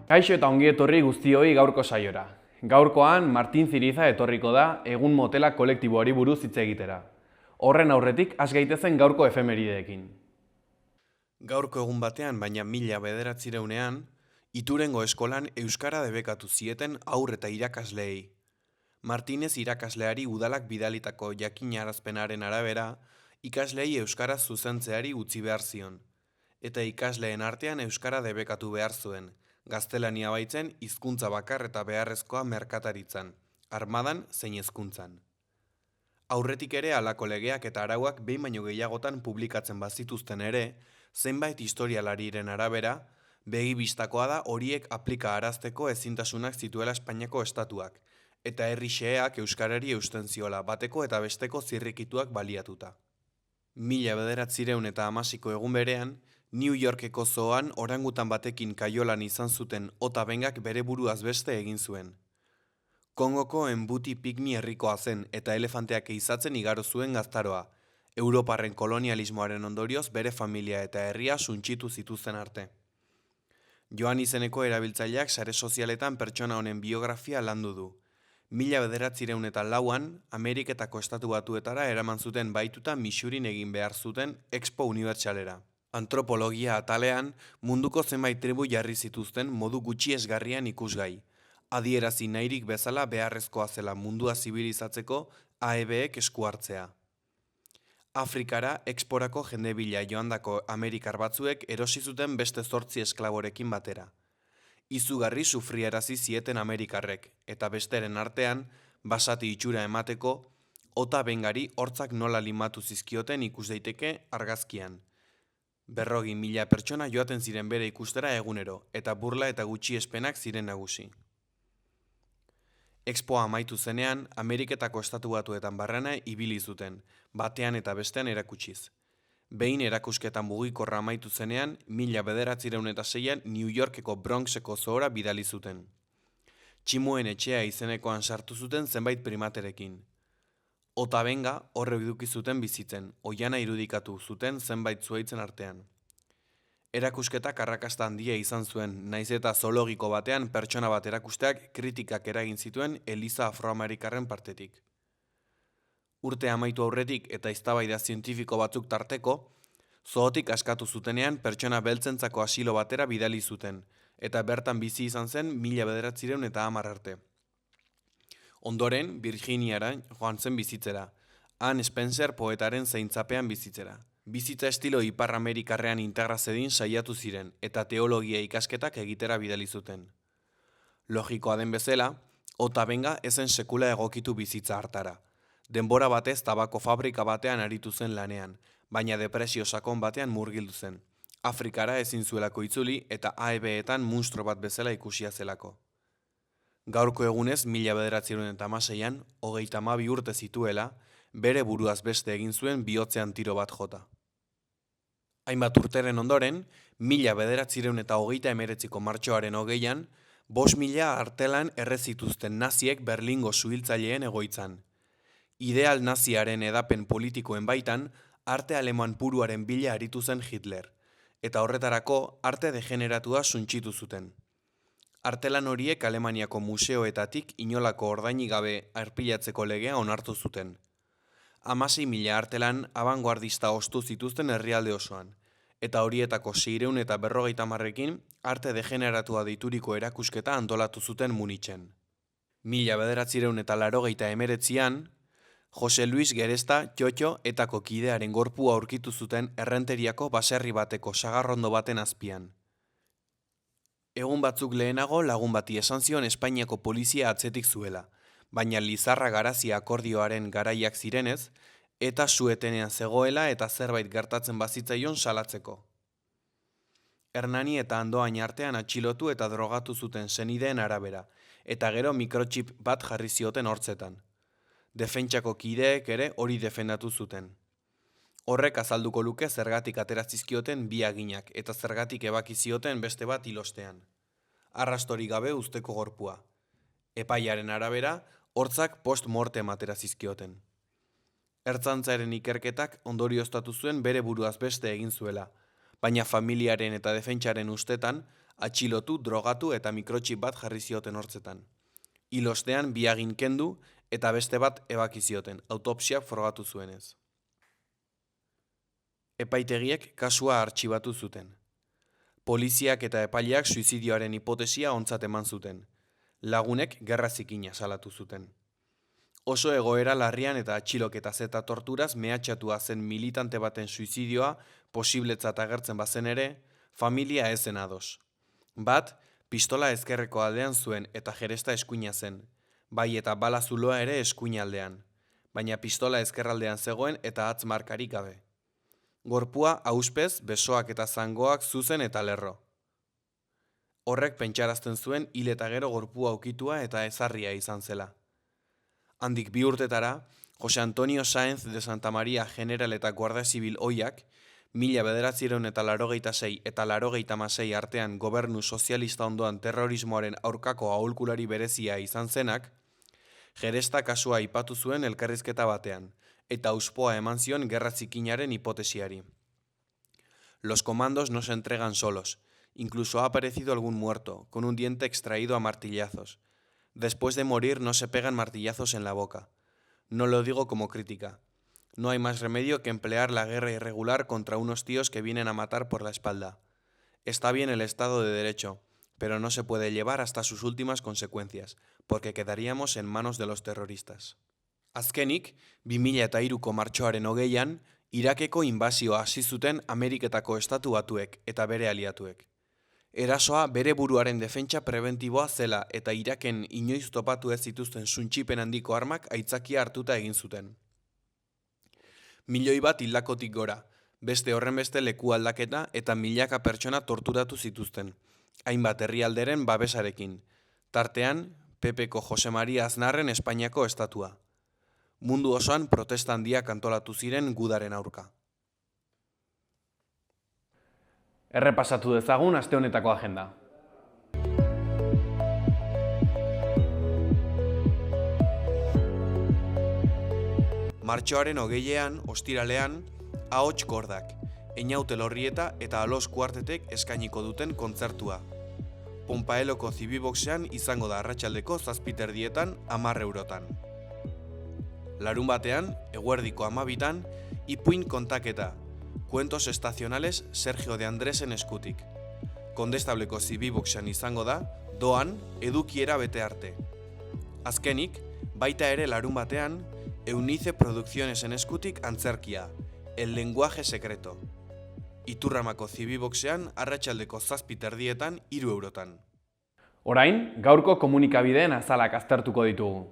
Kaixo eta ongi etorri guztioi gaurko saiora. Gaurkoan Martin Ziriza etorriko da egun motela kolektiboari buruz hitz egitera. Horren aurretik has gaitezen gaurko efemerideekin. Gaurko egun batean, baina 1900ean, Iturengo eskolan euskara debekatu zieten haur eta irakasleei. Martinez irakasleari udalak bidalitako jakinarazpenaren arabera, ikasleei euskara zuzentzeari utzi behar zion. Eta ikasleen artean euskara debekatu behar zuen, gaztelania baitzen hizkuntza bakar eta beharrezkoa merkataritzan, armadan zein hezkuntzan. Aurretik ere halako legeak eta arauak behin baino gehiagotan publikatzen bazituzten ere, zenbait historialariren arabera, begi bistakoa da horiek aplika arazteko ezintasunak zituela Espainiako estatuak, eta herri xeheak euskarari eusten ziola bateko eta besteko zirrikituak baliatuta. 1916ko egun berean, New Yorkeko zoan orangutan batekin kaiolan izan zuten Ota Bengak bere buruaz beste egin zuen. Kongoko enbuti pigmi herrikoa zen eta elefanteak ehizatzen igaro zuen gaztaroa, Europarren kolonialismoaren ondorioz bere familia eta herria suntsitu zituzten arte. Joan izeneko erabiltzaileak sare sozialetan pertsona honen biografia landu du. 1904an, Ameriketako Estatu Batuetara eraman zuten baituta Missourin egin behar zuten Expo Unibertsalera. Antropologia atalean, munduko zenbait tribu jarri zituzten modu gutxiesgarrian ikusgai. Adierazi nahirik bezala beharrezkoa zela mundua zibilizatzeko AEBek esku hartzea. Afrikara exporako jendebila joandako Amerikar batzuek erosi zuten beste 8 esklaborekin batera. Izugarri sufriarazi zieten Amerikarrek, eta besteren artean, basati itxura emateko, Ota Bengari hortzak nola limatu zizkioten ikus daiteke argazkian. 40.000 pertsona joaten ziren bere ikustera egunero, eta burla eta gutxiespenak ziren nagusi. Expoa amaitu zenean, Ameriketako Estatu Batuetan barrena ibili zuten, batean eta bestean erakutsiz. Behin erakusketan mugikorra amaitu zenean, 1906an New Yorkeko Bronxeko zoora bidali zuten. Tximuen etxea izenekoan sartu zuten zenbait primaterekin. Ota Benga horre eduki zuten bizitzen, oiana irudikatu zuten zenbait zuhaitzen artean. Erakusketak arrakasta handia izan zuen, naiz eta zoologiko batean pertsona bat erakusteak kritikak eragin zituen Eliza Afroamerikarren partetik. Urte amaitu aurretik eta eztabaida zientifiko batzuk tarteko, zootik askatu zutenean pertsona beltzentzako asilo batera bidali zuten, eta bertan bizi izan zen 1910 arte. Ondoren, Virginiara joan zen bizitzera, Anne Spencer poetaren zaintzapean bizitzera. Bizitza estilo Ipar Amerikarrean integrazedin saiatu ziren, eta teologia ikasketak egitera bidali zuten. Logikoa den bezala, Ota Benga ezen sekula egokitu bizitza hartara. Denbora batez tabako fabrika batean aritu zen lanean, baina depresio sakon batean murgildu zen. Afrikara ezin zuelako itzuli eta AEB-etan munstro bat bezala ikusia zelako. Gaurko egunez 1916an, 32 urte zituela, bere buruaz beste egin zuen bihotzean tiro bat jota. Hainbat urteren ondoren, 1939ko martxoaren 20an, 5.000 artelan errezituzten naziek Berlingo suhiltzaileen egoitzan. Ideal naziaren edapen politikoen baitan, arte aleman puruaren bila aritu zen Hitler, eta horretarako arte degeneratua suntsitu zuten. Artelan horiek Alemaniako museoetatik inolako ordainik gabe arpilatzeko legea onartu zuten. 16.000 artelan abangoardista ostu zituzten herrialde osoan, eta horietako 650 arte degeneratua deituriko erakusketa antolatu zuten Munitzen. 1989an, Jose Luis Geresta Txotxo etako kidearen gorpua aurkitu zuten Errenteriako baserri bateko sagarrondo baten azpian. Egun batzuk lehenago lagun bati esan zion Espainiako polizia atzetik zuela, baina Lizarra Garazia akordioaren garaiak zirenez, eta suetenean zegoela eta zerbait gertatzen bazitzaion salatzeko. Hernani eta Andoain artean atxilotu eta drogatu zuten senideen arabera, eta gero mikrochip bat jarri zioten hortzetan. Defentsako kideek ere hori defendatu zuten. Horrek azalduko luke zergatik aterazizkioten bi aginak eta zergatik ebaki zioten beste bat hilostean. Arrastori gabe usteko gorpua. Epaiaren arabera, hortzak post-mortem aterazizkioten. Ertzaintzaren ikerketak ondorioztatu zuen bere buruaz beste egin zuela, baina familiaren eta defentsaren ustetan atxilotu, drogatu eta mikrotxip bat jarri zioten hortzetan. Hil ostean bi agin kendu eta beste bat ebaki zioten, autopsiak frogatu zuenez. Epaitegiek kasua artxibatu zuten. Poliziak eta epaileak suizidioaren hipotesia ontzat eman zuten. Lagunek gerra zikina salatu zuten. Oso egoera larrian eta atxiloketaz eta torturaz mehatxatua zen militante baten suizidioa posibletzat agertzen bazen ere, familia ez zen ados. Bat, pistola ezkerreko aldean zuen eta jeresta eskuina zen, bai eta bala zuloa ere eskuina aldean, baina pistola ezkerraldean zegoen eta hatz markarik gabe. Gorpua auspez, besoak eta zangoak zuzen eta lerro. Horrek pentsarazten zuen hil eta gero gorpua ukitua eta ezarria izan zela. Handik 2 urtetara, Jose Antonio Sáenz de Santa Maria general eta guardia zibil ohiak, 1986 eta 1986 artean gobernu sozialista ondoan terrorismoaren aurkako aholkulari berezia izan zenak, jeresta kasua aipatu zuen elkarrizketa batean, eta auspoa eman zion gerra zikinaren hipotesiari. Los comandos no se entregan solos, incluso ha aparecido algún muerto, con un diente extraído a martillazos. Después de morir no se pegan martillazos en la boca. No lo digo como crítica. No hay más remedio que emplear la guerra irregular contra unos tíos que vienen a matar por la espalda. Está bien el Estado de Derecho, pero no se puede llevar hasta sus últimas consecuencias, porque quedaríamos en manos de los terroristas. Azkenik, 2003ko martxoaren 20an, Irakeko inbasioa hasi zuten Ameriketako Estatu Batuek eta bere aliatuek. Erasoa bere buruaren defentsa prebentiboa zela eta Iraken inoiz topatu ez zituzten suntsipen handiko armak aitzakia hartuta egin zuten. 1 milioi bat hildakotik gora, beste horrenbeste leku aldaketa eta milaka pertsona torturatu zituzten, hainbat herrialderen babesarekin, tartean PPko Jose Maria Aznarren Espainiako estatua. Mundu osoan protesta handiak antolatu ziren gudaren aurka. Errepasatu dezagun aste honetako agenda. Martxoaren 20ean, ostiralean, Ahots Kordak, Einaute Lorrieta eta Alos Kuartetek eskainiko duten kontzertua. Ponpaeloko Zibiboxean izango da arratsaldeko 7:00 10 eurotan. Larun batean, eguerdiko 12:00, Ipuin kontaketa, Cuentos estacionales Sergio de Andresen eskutik. Kondestableko Zibiboxean izango da, doan, edukiera bete arte. Azkenik, baita ere larun batean, Eunice Produccionesen eskutik antzerkia, El lenguaje secreto. Iturramako Zibiboxean arratsaldeko 7:30 3 eurotan. Orain, gaurko komunikabideen azalak aztertuko ditugu.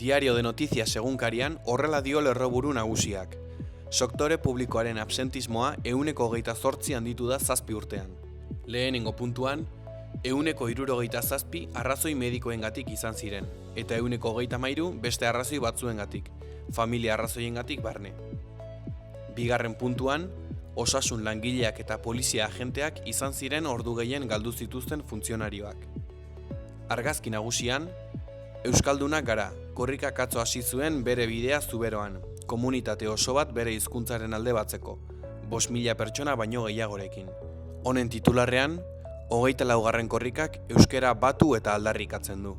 Diario de Noticias egunkarian horrela dio lerroburu nagusiak. Sektore publikoaren absentismoa 28% handitu da 7 urtean. Lehenengo puntuan, 167 arrazoi medikoengatik izan ziren, eta 133 beste arrazoi batzuengatik, familia arrazoiengatik barne. Bigarren puntuan, osasun langileak eta polizia agenteak izan ziren ordu gehien galdu zituzten funtzionarioak. Argazki nagusian, Euskaldunak gara, korrikak atzo hasi zuen bere bidea Zuberoan, komunitate oso bat bere hizkuntzaren alde batzeko, 5.000 pertsona baino gehiagorekin. Honen titularrean, 24. korrikak euskara batu eta aldarrikatzen du.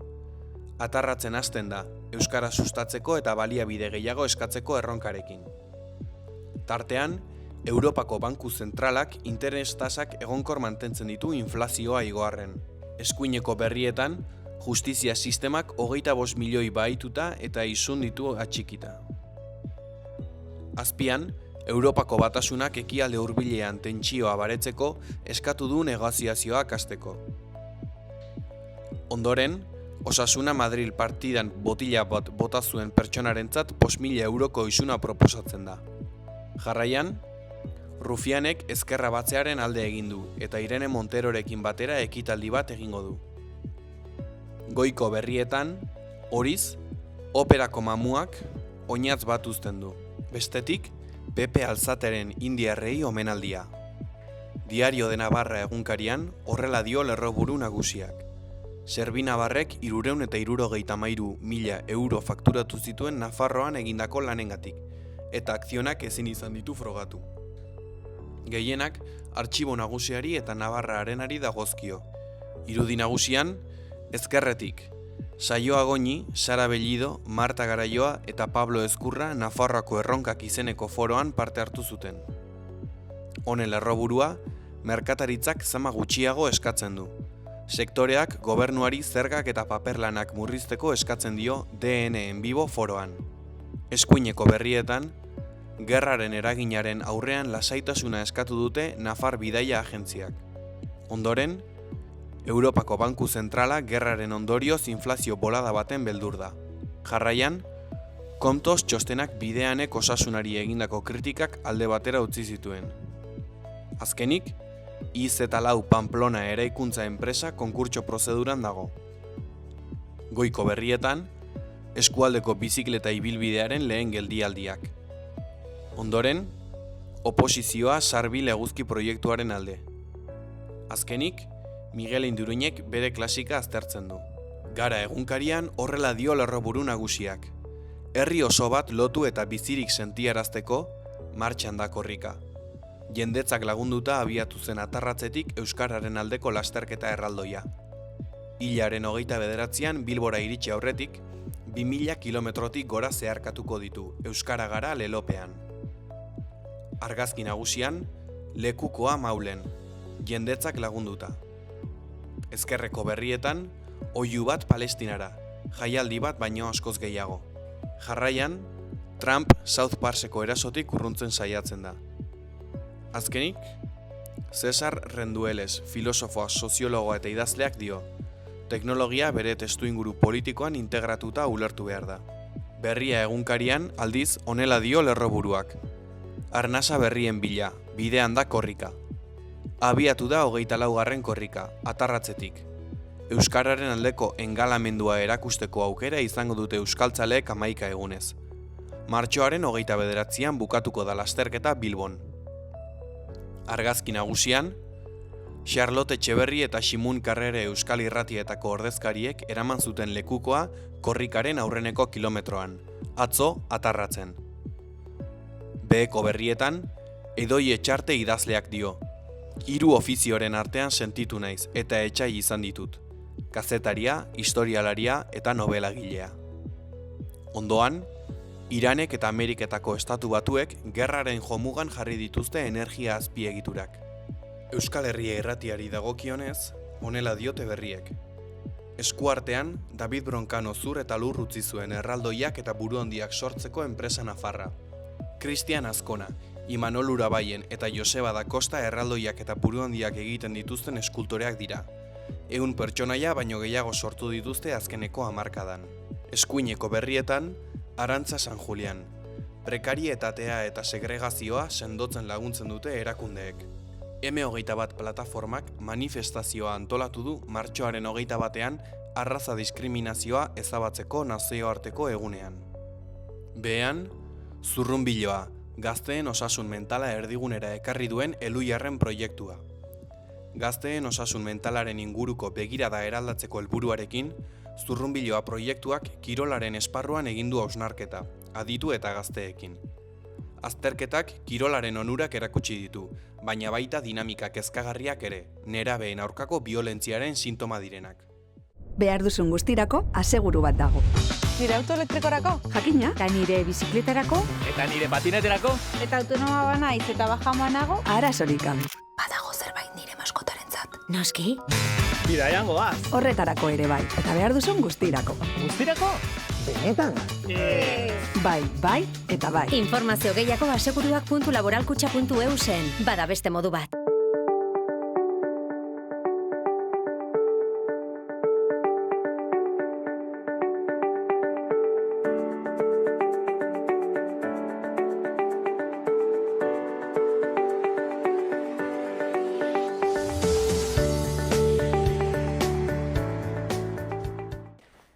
Atarratzen hasten da, euskara sustatzeko eta baliabide gehiago eskatzeko erronkarekin. Tartean, Europako Banku Zentralak interes tasak egonkor mantentzen ditu inflazioa igoarren. Eskuineko berrietan, justizia sistemak 25 milioi bahituta eta izun ditu atxikita. Azpian, Europako Batasunak ekialde hurbilean tentsioa baretzeko eskatu du negoziazioak hasteko. Ondoren, Osasuna Madril partidan botila bat bota zuen pertsonarentzat 5.000 euroko isuna proposatzen da. Jarraian, Rufianek ezkerra batzearen alde egin du eta Irene Monterorekin batera ekitaldi bat egingo du. Goiko berrietan, Horiz, operako mamuak oinatz bat uzten du. Bestetik, Pepe Alzateren indiarrei omenaldia. Diario de Navarra egunkarian horrela dio lerroburu nagusiak. Serbi Navarrek 373.000 euro fakturatu zituen Nafarroan egindako lanengatik, eta akzionak ezin izan ditu frogatu. Gehienak, artxibo nagusiari eta Navarra Arenari dagozkio. Irudi nagusian, ezkerretik, Saio Agoni, Sara Bellido, Marta Garaioa eta Pablo Ezkurra Nafarroako Erronkak izeneko foroan parte hartu zuten. Honen lerroburua, merkataritzak zama gutxiago eskatzen du. Sektoreak gobernuari zergak eta paperlanak murrizteko eskatzen dio DN en Vivo foroan. Eskuineko berrietan, gerraren eraginaren aurrean lasaitasuna eskatu dute Nafar Bidaia Agentziak. Ondoren, Europako Banku Zentrala gerraren ondorioz inflazio bolada baten beldur da. Jarraian, Kontos txostenak bideanek osasunari egindako kritikak alde batera utzi zituen. Azkenik, IZ4 Pamplona eraikuntza enpresa konkurtso prozeduran dago. Goiko berrietan, eskualdeko bizikleta ibilbidearen lehen geldialdiak. Ondoren, oposizioa Sarbil eguzki proiektuaren alde. Azkenik, Miguel Induruñek bere klasika aztertzen du. Gara egunkarian horrela dio lerroburu nagusiak. Herri oso bat lotu eta bizirik sentiarazteko, martxan da korrika. Jendetzak lagunduta abiatu zen atarratzetik euskararen aldeko lasterketa erraldoia. Hilaren 29an Bilbora iritsi aurretik, 2000 kilometrotik gora zeharkatuko ditu euskara gara lelopean. Argazki nagusian, lekukoa Maulen, jendetzak lagunduta. Ezkerreko berrietan, oihu bat Palestinara, jaialdi bat baino askoz gehiago. Jarraian, Trump South Parseko erasotik urruntzen saiatzen da. Azkenik, Cesar Rendueles, filosofoa, soziologoa eta idazleak dio, teknologia bere testuinguru politikoan integratuta ulertu behar da. Berria egunkarian aldiz honela dio lerroburuak. Arnasa berrien bila, bidean da korrika. Abiatu da 24. korrika, atarratzetik. Euskararen aldeko engalamendua erakusteko aukera izango dute euskaltzaleek 11 egunez. Martxoaren 29an bukatuko da lasterketa Bilbon. Argazki nagusian, Charlotte Etxeberri eta Ximun Karrere Euskal Irratietako ordezkariek eraman zuten lekukoa korrikaren aurreneko kilometroan, atzo atarratzen. Beheko berrietan, Edoi Etxarte idazleak dio, 3 ofizioren artean sentitu naiz eta etsai izan ditut, kazetaria, historialaria eta novelagilea. Ondoan, Iranek eta Ameriketako estatu batuek gerraren jomugan jarri dituzte energia azpiegiturak. Euskal Herria irratiari dagokionez, honela diote berriek. Eskuartean, David Broncano zur eta lur utzi zuen erraldoiak eta buruondiak sortzeko enpresa nafarra. Cristian Azkona, Imanol Urabaien eta Joseba da Costa erraldoiak eta buruondiak egiten dituzten eskultoreak dira. 100 pertsonaia baino gehiago sortu dituzte azkeneko hamarkadan. Eskuineko berrietan, Arantza San Julian. Prekarietatea eta segregazioa sendotzen laguntzen dute erakundeek. M21 plataformak manifestazioa antolatu du martxoaren 21an arraza diskriminazioa ezabatzeko nazioarteko egunean. Behean, Zurrunbiloa, gazteen osasun mentala erdigunera ekarri duen Eluiarren proiektua. Gazteen osasun mentalaren inguruko begirada eraldatzeko helburuarekin, Zurrunbiloa proiektuak kirolaren esparruan egin du hausnarketa, aditu eta gazteekin. Azterketak kirolaren onurak erakutsi ditu, baina baita dinamika kezkagarriak ere, nerabeen aurkako biolentziaren sintoma direnak. Behar duzun guztirako aseguru bat dago. Nire auto elektrikorako? Jakina, eta nire bizikletarako, Eta nire patineterako? Eta autonoma banaiz eta bajamoa nago? arazorik gabe. Badago zerbait nire maskotarentzat. Noski, Bidaian goaz. horretarako ere bai, eta behar duzun guztirako. Guztirako? Bai, eta bai. Informazio gehiago aseguruak.laboralkutxa.eu zen. Bada beste modu bat.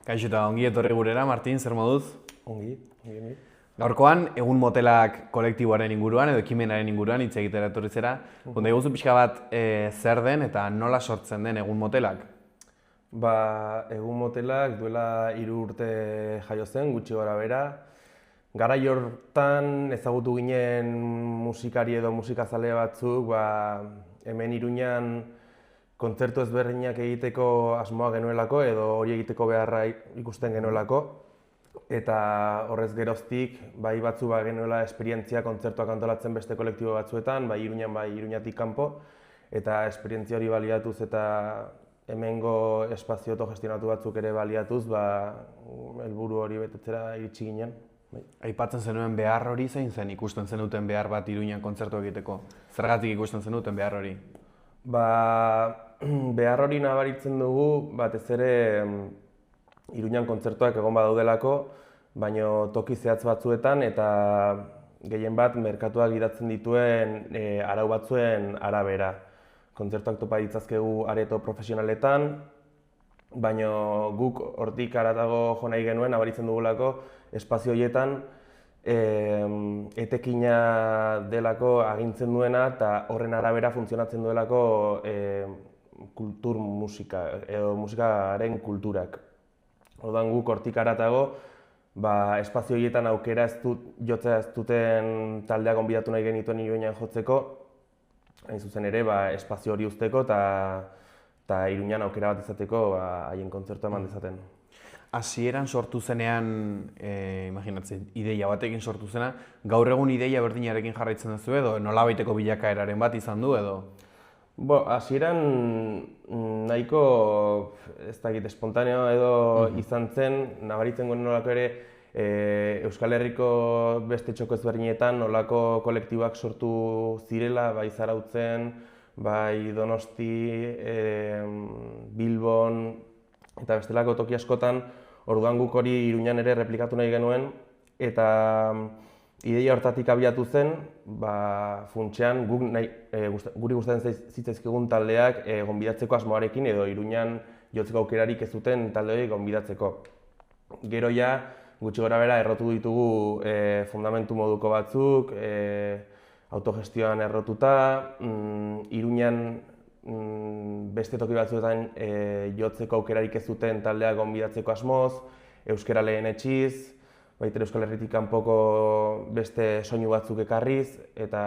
Kaixo eta ongi etorri gurera, Martin, zer moduz? Ongi. Gaurkoan, egun motelak kolektiboaren inguruan edo ekimenaren inguruan hitz egitera etorri zera. Konta iguzu pixka bat zer den eta nola sortzen den egun motelak? Egun motelak duela 3 urte jaio zen, gutxi gorabehera. Garai hortan ezagutu ginen musikari edo musikazale batzuk, hemen Iruñan kontzertu ezberdinak egiteko asmoa genuelako edo hori egiteko beharra ikusten genuelako. Eta horrez geroztik, bai batzu genuela esperientzia kontzertuak antolatzen beste kolektibo batzuetan, bai Iruñan, bai Iruñatik kanpo, eta esperientzia hori baliatuz eta hemengo espazio autogestionatu batzuk ere baliatuz, helburu hori betetzera iritsi ginen. Aipatzen zenuen behar hori zein zen ikusten zenuten behar bat Iruñan kontzertu egiteko? Zergatik ikusten zenuten behar hori? Behar hori nabaritzen dugu, batez ere Iruñan kontzertuak egon badaudelako, baina toki zehatz batzuetan eta gehien bat merkatuak gidatzen dituen arau batzuen arabera. Kontzertuak topa ditzazkegu areto profesionaletan, baina guk hortik haratago jo nahi genuen nabaritzen dugulako espazio horietan etekina delako agintzen duena eta horren arabera funtzionatzen duelako kultur musika edo musikaren kulturak. Orduan guk hortik haratago espazio horietan aukera jotzea ez duten taldeak gonbidatu nahi genituen Iruñan jotzeko, hain zuzen ere espazio hori uzteko eta Iruñan aukera bat izateko haien kontzertua eman dezaten. Hasieran sortu zenean, imaginatzen, ideia batekin sortu zena, gaur egun ideia berdinarekin jarraitzen duzu edo nolabaiteko bilakaeraren bat izan du edo? Hasieran nahiko, ez dakit, espontaneo edo izan zen, nabaritzen guen nolako ere Euskal Herriko beste txoko ezberdinetan nolako kolektiboak sortu zirela, bai Zarautzen, bai Donosti, Bilbon eta bestelako toki askotan, orduan guk hori Iruñan ere replikatu nahi genuen eta ideia hortatik abiatu zen, funtsean guri gustatzen zitzaizkigun taldeak gonbidatzeko asmoarekin edo Iruñan jotzeko aukerarik ez duten talde horiek gonbidatzeko. Gero ja, gutxi gorabehera errotu ditugu fundamentu moduko batzuk, autogestioan errotuta, Iruñan beste toki batzuetan jotzeko aukerarik ez duten taldeak gonbidatzeko asmoz, euskara lehenetsiz, baita Euskal Herritik kanpoko beste soinu batzuk ekarriz, eta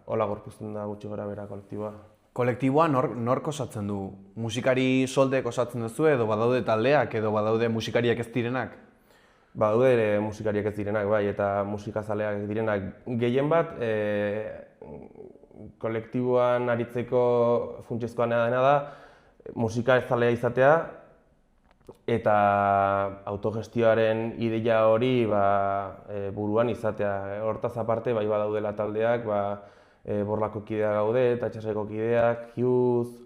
hola gorpuzten da gutxi gorabehera kolektiboa. Kolektiboa nork osatzen du? Musikari soldek osatzen duzu edo badaude taldeak edo badaude musikariak ez direnak? Badaude ere musikariak ez direnak, bai, eta musikazaleak ez direnak. Gehien bat, kolektiboan aritzeko funtsezkoa dena da, musika ezalea izatea eta autogestioaren ideia hori buruan izatea. Hortaz aparte, bai badaudela taldeak, Borlako kideak gaude, Tatxaseko kideak, Hiuz,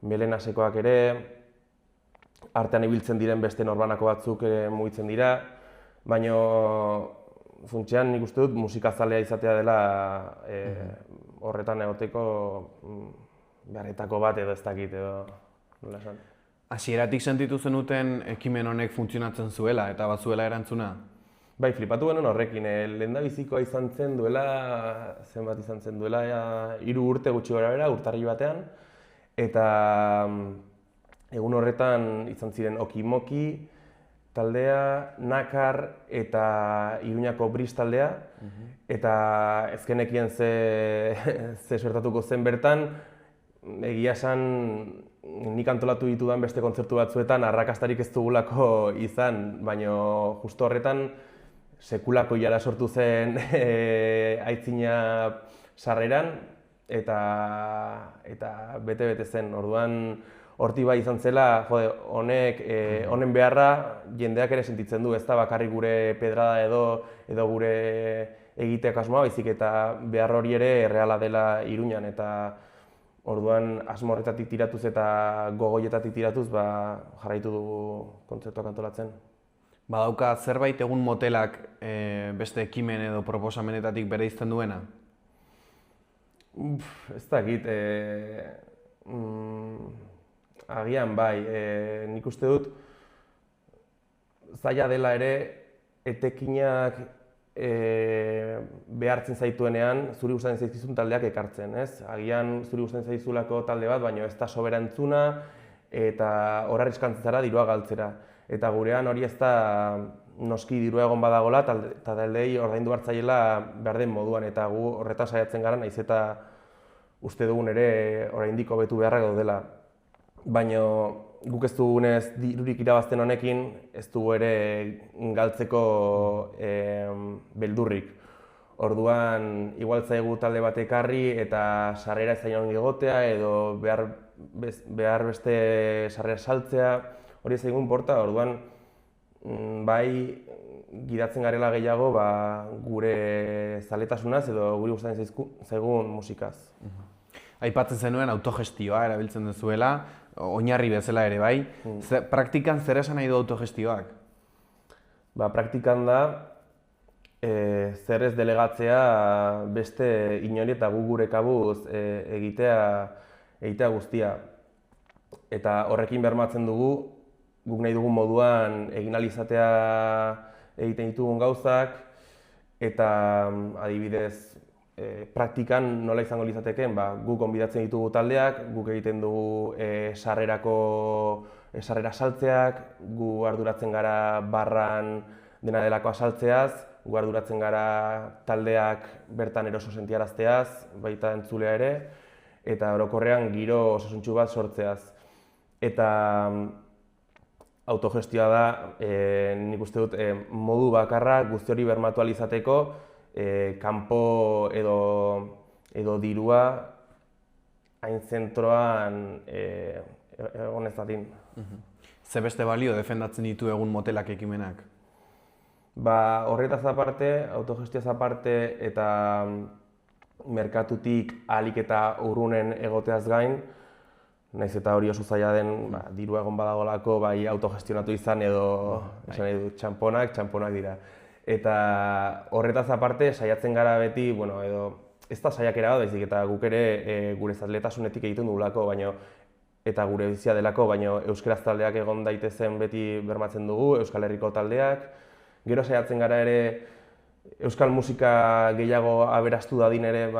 Melenasekoak ere, artean ibiltzen diren beste norbanako batzuk mugitzen dira, baina funtsean nik uste dut musikazalea izatea dela horretan egoteko beharretako bat edo ez dakit edo nola esan. Hasieratik sentitu zenuten ekimen honek funtzionatzen zuela eta bazuela erantzuna? Bai, flipatu genuen horrekin. Lehendabizikoa izan zen duela, zenbat izan zen duela, 3 urte gutxi gorabehera, urtarrila batean, eta egun horretan izan ziren Okimoki taldea, Nakar eta Iruñako Bris taldea, eta ezkenekien ze suertatuko zen bertan, egia esan nik antolatu ditudan beste kontzertu batzuetan arrakastarik ez dugulako izan, baina justo horretan sekulako ilara sortu zen aitzina sarreran eta bete-bete zen. Orduan hortik bai izan zela, honen beharra jendeak ere sentitzen du, ez da bakarrik gure pedrada edo gure egiteak asmoa, baizik eta behar hori ere erreala dela Iruñan, eta orduan asmo horretatik tiratuz eta gogoietatik tiratuz jarraitu dugu kontzertuak antolatzen. Badauka zerbait egun motelak beste ekimen edo proposamenetatik bereizten duena? Ez dakit, agian bai, nik uste dut zaila dela ere etekinak behartzen zaituenean zuri gustatzen zaizkizun taldeak ekartzen, ez? Agian zuri gustatzen zaizulako talde bat, baina ez da soberantzuna eta hor arriskantzen zara dirua galtzera. Eta gurean hori ez da noski dirua egon badagola eta taldeei ordaindu hartzaiela behar den moduan, eta gu horretan saiatzen gara, naiz eta uste dugun ere oraindik hobetu beharrak daudela. Baina guk ez dugunez dirurik irabazten honekin, ez dugu ere galtzeko beldurrik. Orduan, igual zaigu talde bat ekarri eta sarrera ez zaion egotea edo behar beste sarrera saltzea, hori ez zaigun porta. Orduan, bai gidatzen garela gehiago gure zaletasunaz edo guri gustatzen zaigun musikaz. Aipatzen zenuen autogestioa erabiltzen duzuela, oinarri bezala ere bai. Praktikan zer esan nahi du autogestioak? Praktikan da, zer ez delegatzea beste inori eta gu gure kabuz egitea guztia. Eta horrekin bermatzen dugu, guk nahi dugun moduan egin ahal izatea egiten ditugun gauzak, eta adibidez, praktikan nola izango lizatekeen, guk gonbidatzen ditugu taldeak, guk egiten dugu sarrera saltzeak, gu arduratzen gara barran dena delako saltzeaz, gu arduratzen gara taldeak bertan eroso sentiarazteaz, baita entzulea ere, eta orokorrean giro osasuntsu bat sortzeaz. Eta autogestioa da, nik uste dut, modu bakarra guzti hori bermatu ahal izateko, kanpo edo dirua hain zentroan egon ez dadin. Ze beste balio defendatzen ditu egun motelak ekimenak? Horretaz aparte, autogestioaz aparte eta merkatutik ahalik eta urrunen egoteaz gain, naiz eta hori oso zaila den, dirua egon badagolako bai autogestionatu izan edo txamponak dira. Eta horretaz aparte, saiatzen gara beti, edo ez da saiakera bat baizik, eta guk ere gure zatletasunetik egiten dugulako, eta gure bizia delako, baina euskaraz taldeak egon daitezen beti bermatzen dugu, Euskal Herriko taldeak. Gero saiatzen gara ere euskal musika gehiago aberastu dadin ere,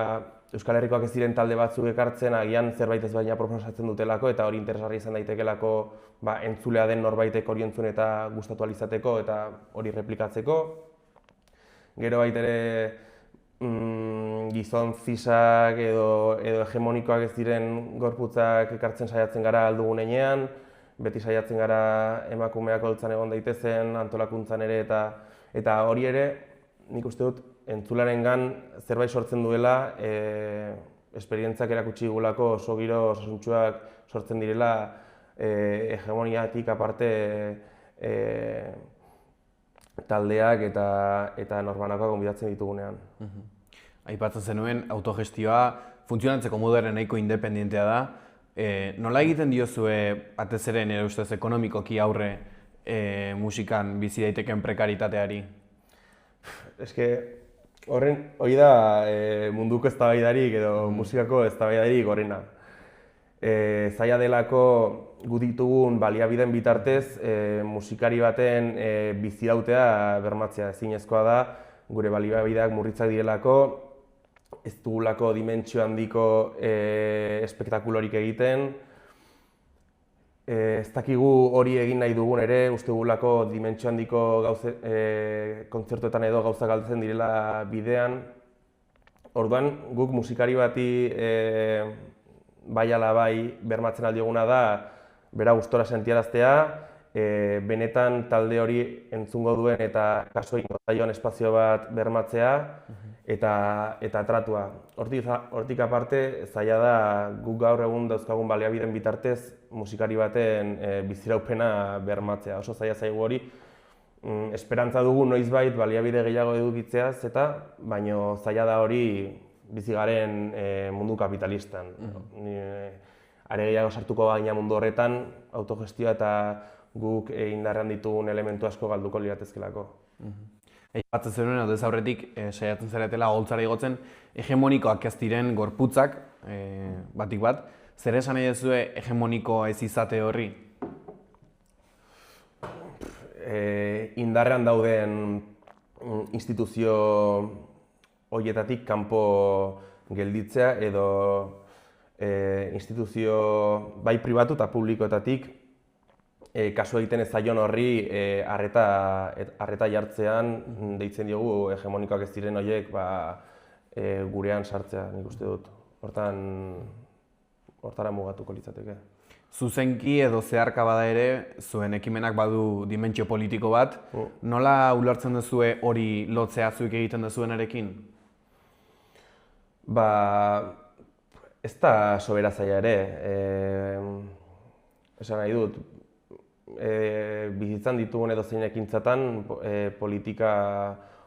Euskal Herrikoak ez diren talde batzuk ekartzen, agian zerbait ez baina proposatzen dutelako, eta hori interesgarri izan daitekelako entzulea den norbaitek hori entzun eta gustatu ahal izateko eta hori replikatzeko. Gero baita ere gizon zisak edo hegemonikoak ez diren gorputzak ekartzen saiatzen gara aldugun heinean, beti saiatzen gara emakumeak holtzan egon daitezen, antolakuntzan ere, eta hori ere, nik uste dut, entzularengan zerbait sortzen duela, esperientziak erakutsi digulako oso giro osasuntsuak sortzen direla hegemoniatik aparte taldeak eta norbanakoak gonbidatzen ditugunean. Aipatzen zenuen, autogestioa funtzionatzeko moduaren nahiko independentea da. Nola egiten diozue, batez ere nire ustez ekonomikoki aurre musikan bizi daiteken prekaritateari? Eske, hori da munduko eztabaidarik edo musikako eztabaidarik gorena. Zaila delako gu ditugun baliabideen bitartez musikari baten bizirautea bermatzea. Ezinezkoa da, gure baliabideak murritzak direlako, ez dugulako dimentsio handiko espektakulorik egiten. Ez dakigu hori egin nahi dugun ere, uste dugulako dimentsio handiko kontzertuetan edo gauzak galtzen direla bidean. Orduan, guk musikari bati bai ala bai bermatzen aldioguna da bera gustora sentiaraztea, benetan talde hori entzungo duen eta kasu egingo zaion espazio bat bermatzea eta tratua. Hortik aparte, zaila da guk gaur egun dauzkagun baliabideen bitartez musikari baten biziraupena bermatzea. Oso zaila zaigu hori, esperantza dugu noizbait baliabide gehiago edukitzeaz baino zaila da hori bizigaren mundu kapitalistan. Are gehiago sartuko gaina mundu horretan, autogestioa eta guk indarrean ditugun elementu asko galduko liratezkelako. Aipatzen zenuen, odez aurretik saiatzen zaretela oholtzara igotzen, hegemonikoak ez diren gorputzak, batik bat, zer esan nahi duzue hegemoniko ez izate horri? Indarrean dauden instituzio horietatik kanpo gelditzea edo instituzio bai pribatu eta publikoetatik kasu egiten ez zaion horri arreta jartzean deitzen diogu hegemonikoak ez diren horiek gurean sartzea, nik uste dut. Hortara mugatuko litzateke. Zuzenki edo zeharka bada ere, zuen ekimenak badu dimentsio politiko bat, nola ulertzen duzue hori lotzea zuek egiten duzuenarekin? Ez da sobera zaila ere. Esan nahi dut, bizitzan ditugun edozein ekintzatan politika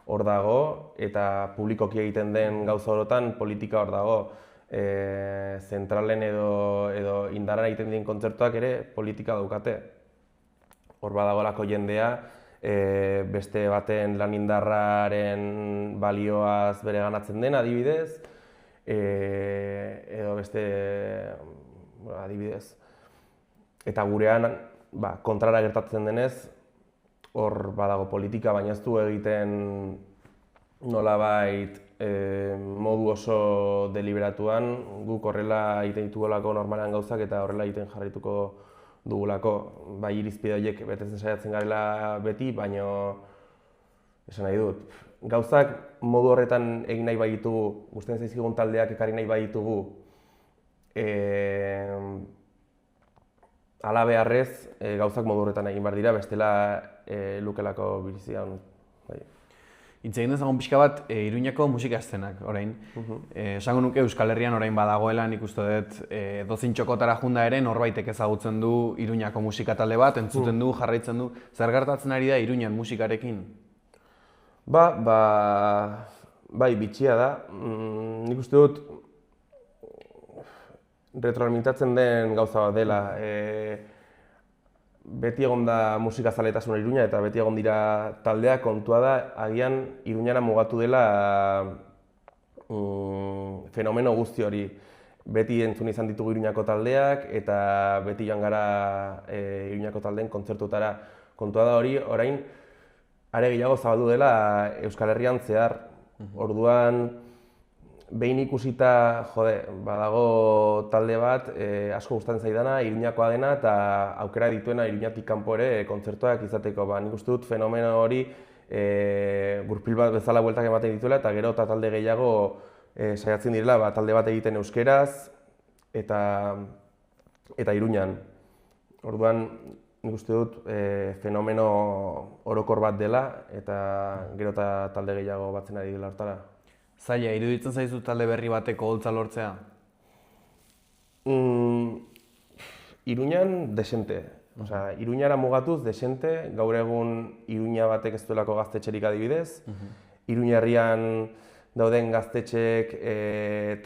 hor dago eta publikoki egiten den gauza orotan politika hor dago. Zentralen edo indarra egiten diren kontzertuak ere politika daukate. Hor badagolako jendea, beste baten lan indarraren balioaz bere ganatzen den adibidez, edo beste adibidez. Eta gurean kontrara gertatzen denez, hor badago politika, baina ez du egiten nolabait modu oso deliberatuan, guk horrela egiten ditugulako normalean gauzak eta horrela egiten jarraituko dugulako. Bai irizpide horiek betetzen saiatzen garela beti, baina esan nahi dut. Gauzak modu horretan egin nahi bai ditugu, gustatzen zaizkigun taldeak ekarri nahi bai ditugu, hala beharrez gauzak modu horretan egin behar dira, bestela lukelako bizian. Hitz egin dezagun pixka bat Iruñako musika eszenak, orain. Esango nuke Euskal Herrian orain badagoela, nik uste dut edozein txokotara junda ere norbaitek ezagutzen du Iruñako musika talde bat, entzuten du, jarraitzen du. Zer gertatzen ari da Iruñan musikarekin? Bai, bitxia da. Nik uste dut retroalimentatzen den gauza bat dela. Beti egon da musikazaletasuna Iruña eta beti egon dira taldeak, kontua da, agian Iruñara mugatu dela fenomeno guzti hori. Beti entzun izan ditugu Iruñako taldeak eta beti joan gara Iruñako taldeen kontzertutara. Kontua da hori, orain, are gehiago zabaldu dela Euskal Herrian zehar. Orduan, behin ikusita, badago talde bat, asko gustatzen zaidana, Iruñakoa dena eta aukera dituena Iruñatik kanpo ere kontzertuak izateko. Nik uste dut fenomeno hori gurpil bat bezala bueltak ematen dituela eta gero eta talde gehiago saiatzen direla talde bat egiten euskeraz eta Iruñan. Orduan, nik uste dut fenomeno orokor bat dela eta gero eta talde gehiago batzen ari dela hortara. Zaila, iruditzen zaizu talde berri bateko holtza lortzea? Iruñan desente. Iruñara mugatuz desente, gaur egun Iruña batek ez duelako gaztetxerik adibidez. Iruña herrian dauden gaztetxeek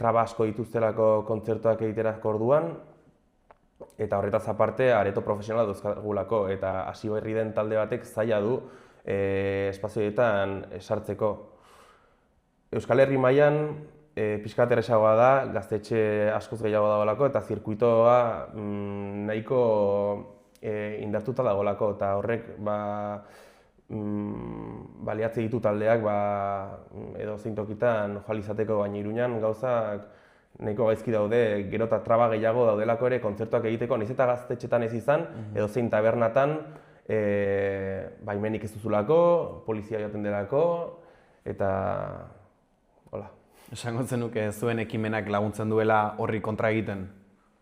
traba asko dituztelako kontzertuak egiterako orduan. Eta horretaz aparte, areto profesionala dauzkagulako eta hasi berri den talde batek zaila du espazioetan sartzeko. Euskal Herri mailan pixka bat errazagoa da, gaztetxe askoz gehiago dagoelako eta zirkuitoa nahiko indartuta dagoelako eta horrek baliatze ditu taldeak edo zein tokitan joan izateko, baina Iruñan gauzak nahiko gaizki daude, gero eta traba gehiago daudelako ere kontzertuak egiteko, nahiz eta gaztetxetan ez izan, edo zein tabernatan baimenik ez duzulako, polizia joaten delako eta hola. Esango zenuke zuen ekimenak laguntzen duela horri kontra egiten?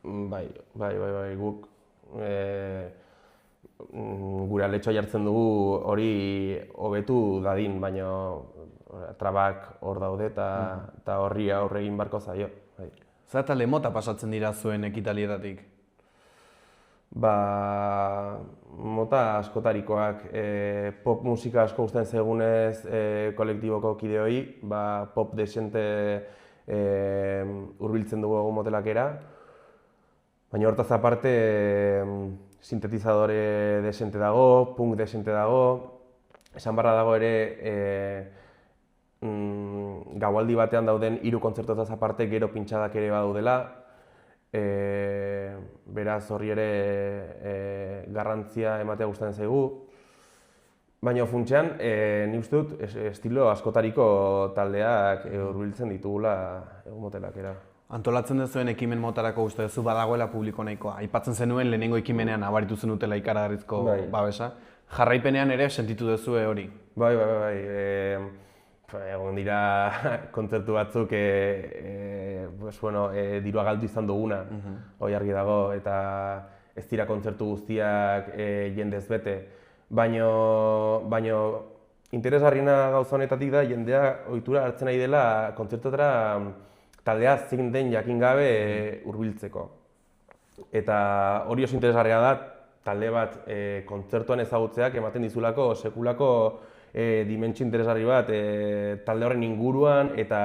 Bai, guk gure aletxoa jartzen dugu hori hobetu dadin, baina trabak hor daude eta horri aurre egin barko zaio. Zer talde mota pasatzen dira zuen ekitalietatik? Mota askotarikoak, pop musika asko gustatzen zaigunez kolektiboko kideoi, pop desente hurbiltzen dugu egun motelakera. Baina hortaz aparte, sintetizadore desente dago, punk desente dago, esan barra dago ere gaualdi batean dauden 3 kontzertuetaz aparte gero pintxadak ere badaudela. Beraz horri ere garrantzia ematea gustatzen zaigu. Baina funtsean, nik uste dut estilo askotariko taldeak hurbiltzen ditugula egun motelakera. Antolatzen duzuen ekimen motarako uste duzu badagoela publiko nahikoa. Aipatzen zenuen lehenengo ekimenean nabaritu zenutela ikaragarrizko babesa. Jarraipenean ere sentitu duzue hori? Bai. Egon dira kontzertu batzuk dirua galdu izan duguna, hori argi dago, eta ez dira kontzertu guztiak jendez bete. Baina interesgarriena gauza honetatik da jendea ohitura hartzen nahi dela kontzertuetara taldea zein den jakin gabe hurbiltzeko. Eta hori oso interesgarria da, talde bat kontzertuan ezagutzeak ematen dizulako sekulako dimentsio interesgarri bat talde horren inguruan eta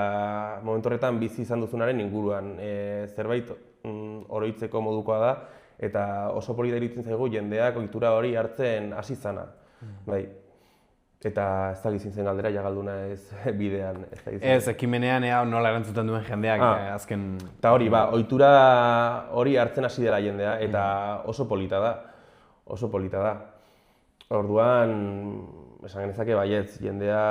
momentu horretan bizi izan duzunaren inguruan. Zerbait oroitzeko modukoa da eta oso polita iruditzen zaigu jendeak ohitura hori hartzen hasi izana. Bai. Eta ez da gizin zen galdera jagalduna ez bidean. Ez, ekimenean nola erantzuten duen jendeak azken... Eta hori, ohitura hori hartzen hasi dela jendea eta oso polita da. Oso polita da. Orduan, esan genezake baietz, jendea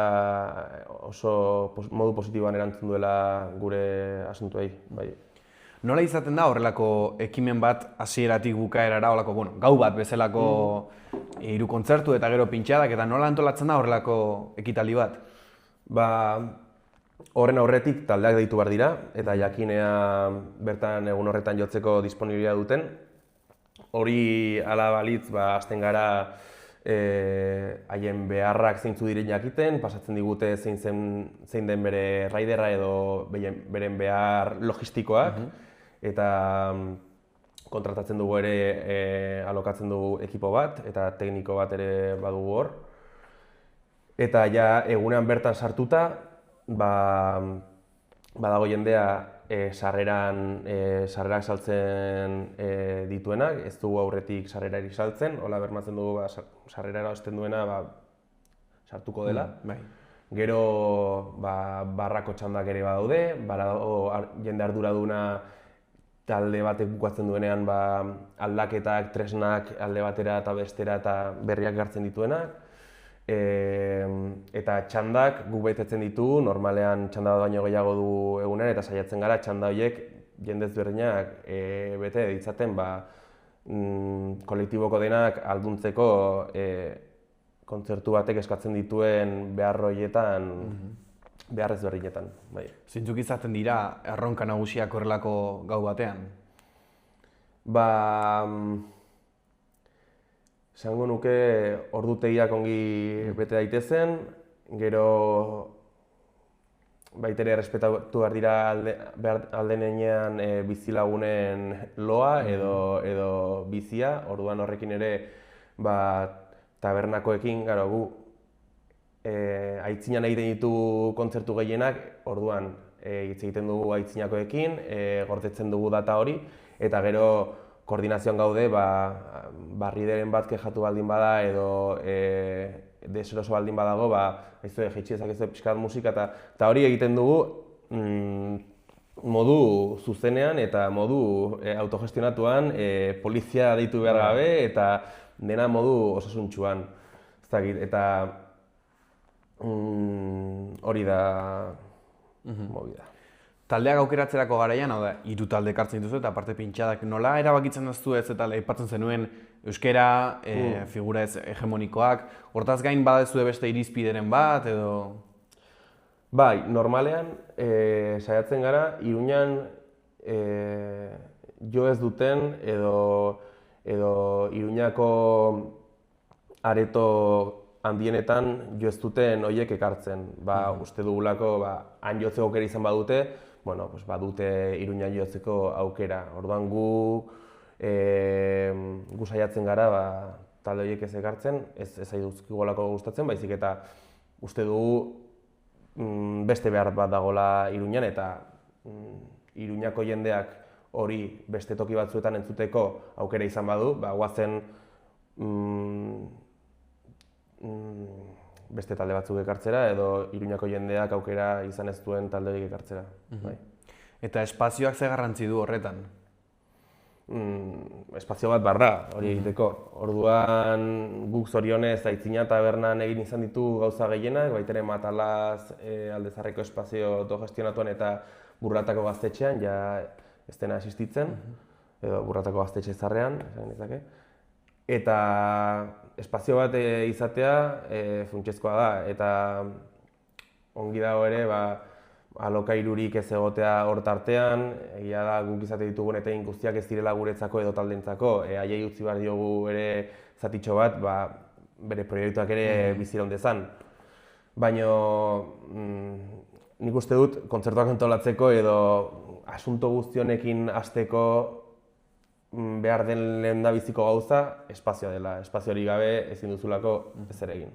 oso modu positiboan erantzun duela gure asuntuei. Bai. Nola izaten da horrelako ekimen bat hasieratik bukaerara, gau bat bezalako hiru kontzertu eta gero pintxadak, eta nola antolatzen da horrelako ekitaldi bat? Horren aurretik taldeak deitu behar dira, eta jakinea bertan egun horretan jotzeko disponibilia duten. Hori ala balitz, hasten gara haien beharrak zeintzu diren jakiten, pasatzen digute zein den bere raiderra edo beren behar logistikoak, eta kontratatzen dugu ere, alokatzen dugu ekipo bat, eta tekniko bat ere badugu hor. Eta ja egunean bertan sartuta, badago jendea sarrerak saltzen dituenak, ez dugu aurretik sarrerarik saltzen, hola bermatzen dugu sarrera erosten duena sartuko dela. Gero barrako txandak ere badaude, jende arduraduna talde batek bukatzen duenean aldaketak, tresnak alde batera eta bestera eta berriak gartzen dituenak. Eta txandak guk betetzen ditu, normalean txanda bat baino gehiago du egunean eta saiatzen gara txanda horiek jende ezberdinak bete ditzaten kolektiboko denak alduntzeko kontzertu batek eskatzen dituen behar horietan, behar ezberdinetan. Zeintzuk izaten dira erronka nagusiak horrelako gau batean? Esango nuke ordutegiak ongi bete daitezen, gero baitere errespetatu behar dira aldenean bizilagunen loa edo bizia, orduan horrekin ere tabernakoekin, gu aitzinan egiten ditu kontzertu gehienak, orduan hitz egiten dugu aitzinakoekin, gordetzen dugu data hori, eta gero koordinazioan gaude, barrideren bat kexatu baldin bada edo deseroso baldin badago, jaitsi ezakezu pixkat musika, eta hori egiten dugu modu zuzenean eta modu autogestionatuan, polizia deitu behar gabe eta dena modu osasuntsuan. Eta hori da movida. Taldeak aukeratzerako garaian, hau da, hiru talde ekartzen dituzu eta aparte pintxadak nola erabakitzen duzu ez eta aipatzen zenuen euskera, figura ez hegemonikoak, hortaz gain badezue beste irizpideren bat edo... Bai, normalean saiatzen gara Iruñan jo ez duten edo Iruñako areto handienetan jo ez duten horiek ekartzen. Uste dugulako han jotzeko aukera izan badute, badute Iruña jotzeko aukera. Orduan gu saiatzen gara talde horiek ez ekartzen, ez zaizkigulako gustatzen, baizik eta uste dugu beste behar bat dagoela Iruñan eta Iruñako jendeak hori beste toki batzuetan entzuteko aukera izan badu, guazen beste talde batzuk ekartzera edo Iruñako jendeak aukera izan ez duen talde horiek ekartzera. Eta espazioak ze garrantzi du horretan? Espazio bat barra hori egiteko. Orduan guk zorionez Aitzina tabernan egin izan ditu gauza gehienak, baitere Matalaz Aldezarreko espazio autogestionatuan eta Burratako gaztetxean, ja ez dena existitzen, edo Burratako gaztetxe zarrean, esan nezake. Eta espazio bat izatea funtsezkoa da, eta ongi dago ere, alokairurik ez egotea hor tartean, egia da guk izate ditugun etein guztiak ez direla guretzako edo taldentzako, haiei utzi behar diogu ere zatitxo bat, bere proiektuak ere biziron dezan. Baina nik uste dut kontzertuak antolatzeko edo asunto guztionekin hasteko behar den lehendabiziko gauza espazioa dela. Espazio hori gabe ezin duzulako ezer egin.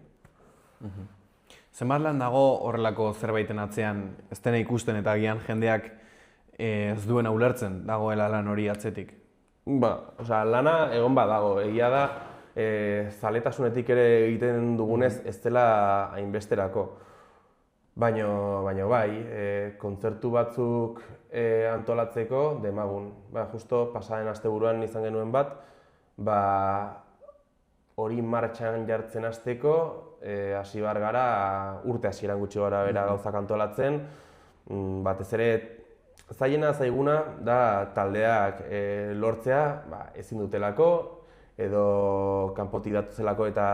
Zenbat lan dago horrelako zerbaiten atzean, ez dena ikusten eta agian jendeak ez duena ulertzen dagoela lan hori atzetik? Lana egon badago, egia da zaletasunetik ere egiten dugunez ez dela hainbesterako. Baina bai, kontzertu batzuk antolatzeko demagun. Justo pasaden asteburuan izan genuen bat, hori martxan jartzen hasteko, hasi behar gara urte hasieran gutxi gara bera gauzak antolatzen. Batez ere, zailena zaiguna da taldeak lortzea ezin dutelako, edo kanpotik datuzelako eta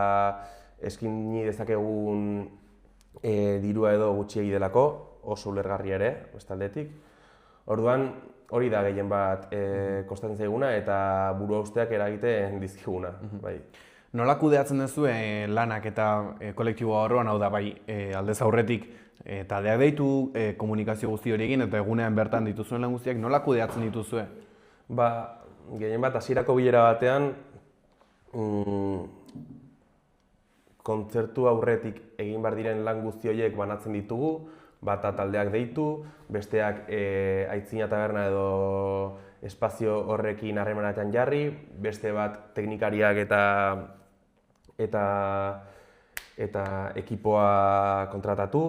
eskaini dezakegun dirua edo gutxiegi delako, oso ulergarria ere, bestaldetik. Orduan, hori da gehien bat kostatzen zaiguna eta buruhausteak eragiten dizkiguna. Nola kudeatzen duzu lanak eta kolektiboa horroan, hau da bai aldez aurretik taldeak deitu, komunikazio guzti hori egin eta egunean bertan dituzuen lan guztiak, nola kudeatzen dituzue? Gehien bat hasierako bilera batean kontzertu aurretik egin behar diren lan guzti horiek banatzen ditugu, bata taldeak deitu, besteak Aitzina Taberna edo espazio horrekin harremanetan jarri, beste bat teknikariak eta ekipoa kontratatu.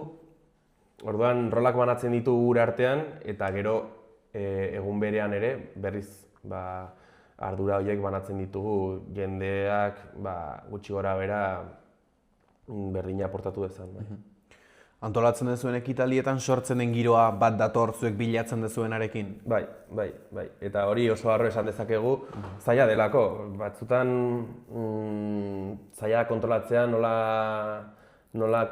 Orduan, rolak banatzen ditugu gure artean eta gero egun berean ere berriz ardura horiek banatzen ditugu jendeak gutxi gora bera berdina aportatu dezan. Antolatzen duzuen ekitaldietan sortzen den giroa bat dator zuek bilatzen duzuenarekin? Bai. Eta hori oso harro esan dezakegu zaila delako. Batzutan zaila kontrolatzea nola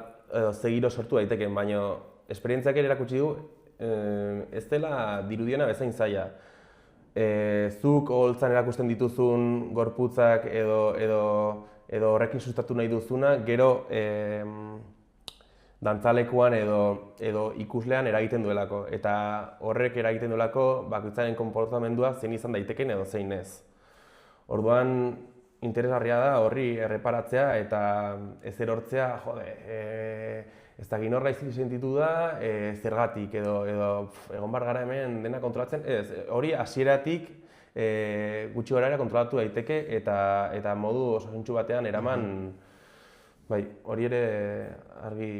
ze giro sortu daiteken, baina esperientziak ere erakutsi du ez dela dirudiena bezain zaila. Zuk oholtzan erakusten dituzun gorputzak edo horrekin sustatu nahi duzuna, gero dantzalekuan edo ikuslean eragiten duelako. Eta horrek eragiten duelako bakoitzaren konportamendua zein izan daiteken edo zein ez. Orduan, interesgarria da horri erreparatzea eta ez erortzea, ez da gin hor gaizki sentitu da, zergatik edo egon bar gara hemen dena kontrolatzen. Ez, hori hasieratik gutxi gorara kontrolatu daiteke eta modu osasuntsu batean eraman, hori ere argi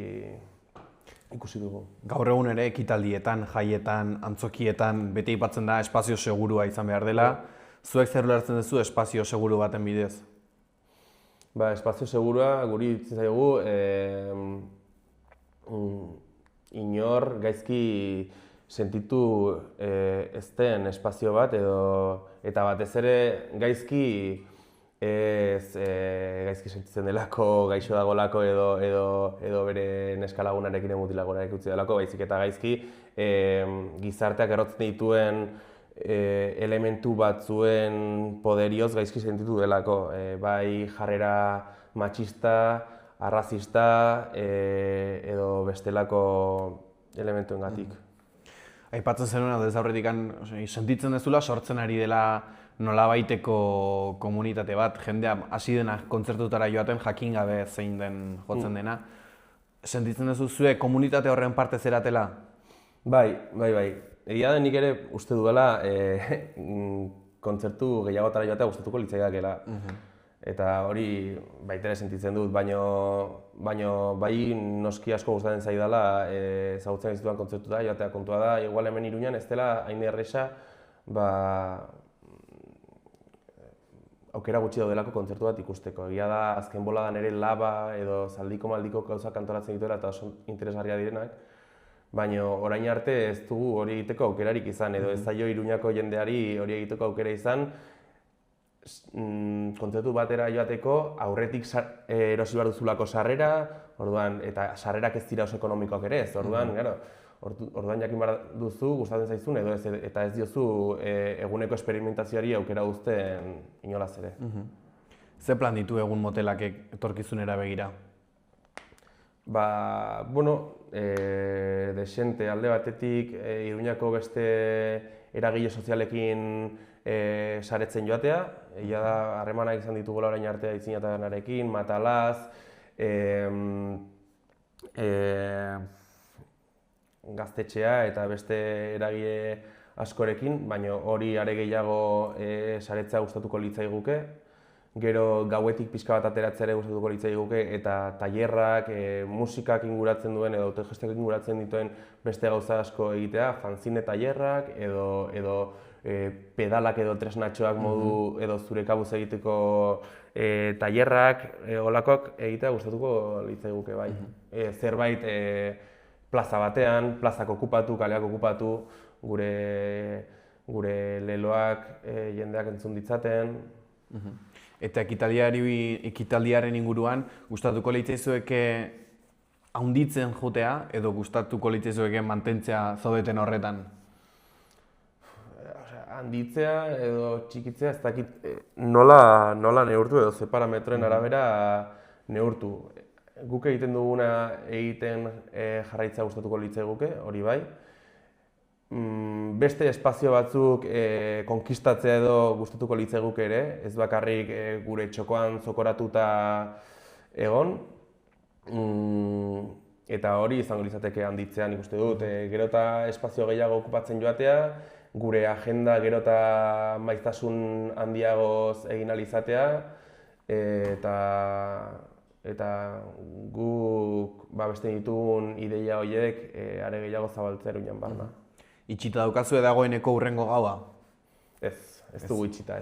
ikusi dugu. Gaur egun ere ekitaldietan, jaietan, antzokietan, beti aipatzen da espazio segurua izan behar dela. Zuek zer ulertzen duzu espazio seguru baten bidez? Espazio segurua guri itzen zaigu inor gaizki sentitu ez den espazio bat eta batez ere gaizki sentitzen delako, gaixo dagolako edo bere neskalagunarekin emutilagunarekin utzi delako, baizik eta gaizki gizarteak errotzen dituen elementu batzuen poderioz gaizki sentitu delako, bai jarrera matxista, arrazista edo bestelako elementuengatik. Aipatzen zenuen, aldez aurretik sentitzen dezula sortzen ari dela nolabaiteko komunitate bat, jendea hasi dena kontzertutara joaten jakin gabe zein den jotzen dena. Sentitzen duzu zue komunitate horren parte zeratela? Bai. Egia da nik ere uste duela kontzertu gehiagotara joatea gustatuko litzaidakela. Eta hori baita ere sentitzen dut, baina bai noski asko gustatzen zaidala ezagutzen ez duan kontzertuta joatea. Kontua da, igual hemen Iruñan ez dela hain erresa aukera gutxi daudelako kontzertu bat ikusteko. Egia da azken boladan ere laba edo zaldiko maldiko gauzak antolatzen dituela eta oso interesgarria direnak, baina orain arte ez dugu hori egiteko aukerarik izan, edo ez zaio Iruñako jendeari hori egiteko aukera izan, kontzertu batera joateko aurretik erosi behar duzulako sarrera, orduan, eta sarrerak ez dira oso ekonomikoak ere ez, orduan, orduan jakin behar duzu, gustatzen zaizun, edo ez, eta ez diozu eguneko esperimentazioari aukera uzten inolaz ere. Ze plan ditu egun motelak etorkizunera begira? Desente alde batetik, Iruñako beste eragile sozialekin saretzen joatea, egia da harremanak izan ditugula orain arte Aitzinatanarekin, Matalaz, Gaztetxea eta beste eragile askorekin, baina hori are gehiago saretzea gustatuko litzaiguke. Gero gauetik pixka bat ateratzea ere gustatuko litzaiguke eta tailerrak, musikak inguratzen duen edo autogestioak inguratzen dituen beste gauza asko egitea, fanzine tailerrak edo pedalak edo tresnatxoak modu edo zure kabuz egiteko tailerrak, holakoak egitea gustatuko litzaiguke bai. Zerbait plaza batean, plazak okupatu, kaleak okupatu, gure leloak jendeak entzun ditzaten. Eta ekitaldiaren inguruan, gustatuko litzaizueke handitzen jotea edo gustatuko litzaizueke mantentzea zaudeten horretan? Handitzea edo txikitzea ez dakit nola neurtu edo ze parametroen arabera neurtu. Guk egiten duguna egiten jarraitza gustatuko litzaiguke, hori bai. Beste espazio batzuk konkistatzea edo gustatuko litzaiguke ere, ez bakarrik gure txokoan zokoratuta egon. Eta hori izango litzateke handitzea, nik uste dut. Gero eta espazio gehiago okupatzen joatea, gure agenda gero eta maiztasun handiagoz egin ahal izatea, eta guk beste ditugun ideia horiek are gehiago zabaltzea Iruñan barna. Itxita daukazue dagoeneko hurrengo gaua? Ez dugu itxita.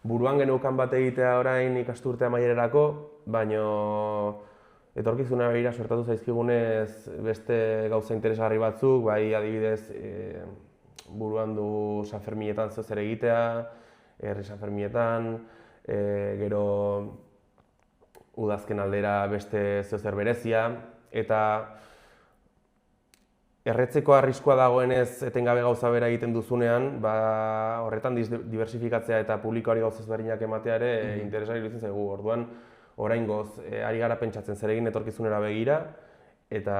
Buruan geneukan bat egitea orain ikasturte amaierarako, baina etorkizuna begira suertatu zaizkigunez beste gauza interesgarri batzuk, bai adibidez buruan du San Ferminetan zer egitea, herri San Ferminetan, gero udazken aldera beste zer berezia, eta erretzeko arriskua dagoenez etengabe gauza bera egiten duzunean, horretan diversifikatzea eta publikoari gauza ezberdinak ematea ere interesgarri iruditzen zaigu. Orduan, oraingoz ari gara pentsatzen zer egin etorkizunera begira, eta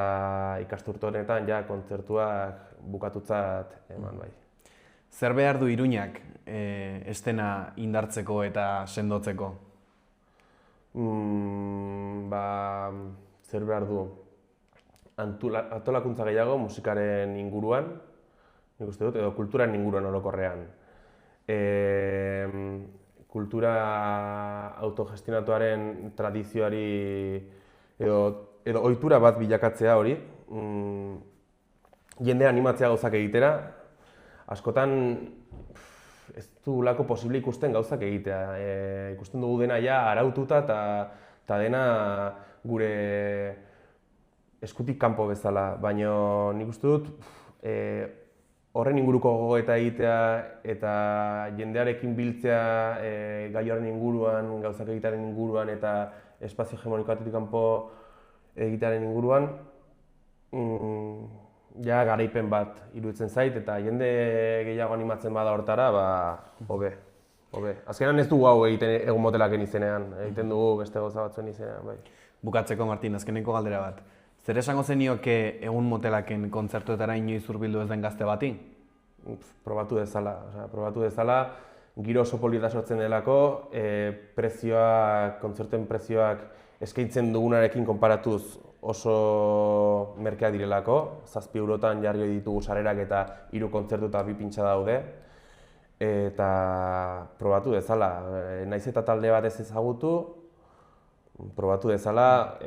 ikasturte honetan kontzertuak bukatutzat eman bai. Zer behar du Iruñak eszena indartzeko eta sendotzeko? Zer behar du? Antolakuntza gehiago musikaren inguruan, nik uste dut, edo kulturaren inguruan orokorrean. Kultura autogestionatuaren tradizioari edo ohitura bat bilakatzea hori, jendea animatzea gauzak egitera, askotan ez dugulako posible ikusten gauzak egitea. Ikusten dugu dena araututa eta dena gure eskutik kanpo bezala, baina nik uste dut horren inguruko gogoeta egitea eta jendearekin biltzea gai horren inguruan, gauzak egitearen inguruan eta espazio hegemonikoatik kanpo egitearen inguruan garaipen bat iruditzen zait eta jende gehiago animatzen bada hortara, hobe. Azkenan ez dugu hau egiten egun motelaken izenean, egiten dugu beste gauza batzuen izenean, bai. Bukatzeko, Martin, azkeneko galdera bat. Zer esango zenioke egun motelaken kontzertuetara inoiz hurbildu ez den gazte bati? Probatu dezala, giro oso polita sortzen delako, kontzertuen prezioak eskaintzen dugunarekin konparatuz oso merkeak direlako, 7 eurotan jarri ditugu sarerak eta 3 kontzertu eta 2 pintxa daude. Eta probatu dezala, naiz eta talde bat ez ezagutu, probatu dezala,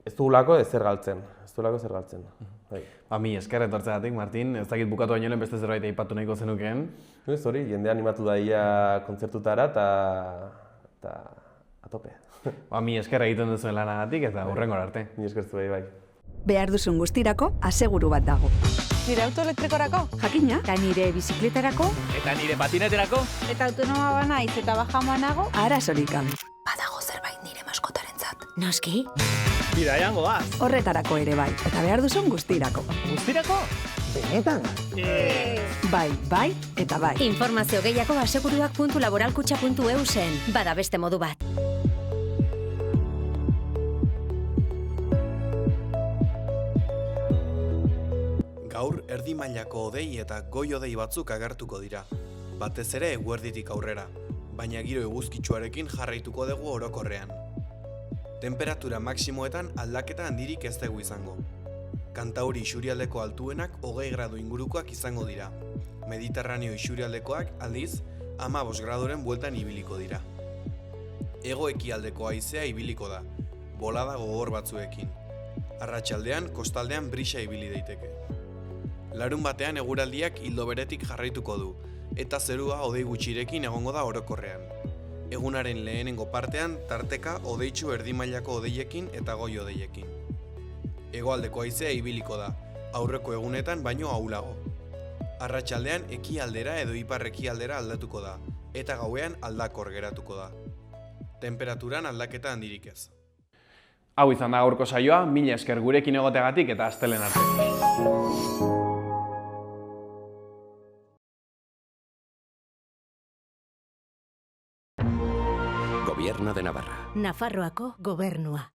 ez dugulako ezer galtzen. Mi esker etortzeagatik, Martin, ez dakit bukatu baino lehen beste zerbait aipatu nahiko zenukeen. Ez hori, jende animatu daia kontzertutara eta atope. Mi esker egiten duzuen lanagatik eta hurrengora arte. Ni esker zuei bai. behar duzun guztirako aseguru bat dago. Nire auto elektrikorako? Jakina, eta nire bizikletarako, Eta nire patineterako? Eta autonoma banaiz eta bajamoa nago? arazorik gabe. Badago zerbait nire maskotarentzat. Noski? Bidaian goaz. Horretarako ere bai, eta behar duzun guztirako. Guztirako? Bai, bai, eta bai. Informazio gehiago aseguruak.laboralkutxa.eusen. Bada beste modu bat. Gaur erdi mailako hodei eta goi hodei batzuk agertuko dira. Batez ere eguerditik aurrera, baina giro eguzkitsuarekin jarraituko dugu orokorrean. Temperatura maksimoetan aldaketa handirik ez dugu izango. Kantauri isurialdeko altuenak 20 gradu ingurukoak izango dira. Mediterraneo isurialdekoak aldiz 15 graduren bueltan ibiliko dira. Hego-ekialdeko haizea ibiliko da, bolada gogor batzuekin. Arratsaldean kostaldean brisa ibili daiteke. Larun batean eguraldiak ildo beretik jarraituko du, eta zerua hodei gutxirekin egongo da orokorrean. Egunaren lehenengo partean tarteka hodeitsu erdi mailako hodeiekin eta goi hodeiekin. Hegoaldeko haizea ibiliko da, aurreko egunetan baino ahulago. Arratsaldean ekialdera edo ipar-ekialdera aldatuko da, eta gauean aldakor geratuko da. Temperaturan aldaketa handirik ez. Hau izan da gaurko saioa, mila esker gurekin egoteagatik eta astelen arte. Gobierno de Navarra. Nafarroako gobernua.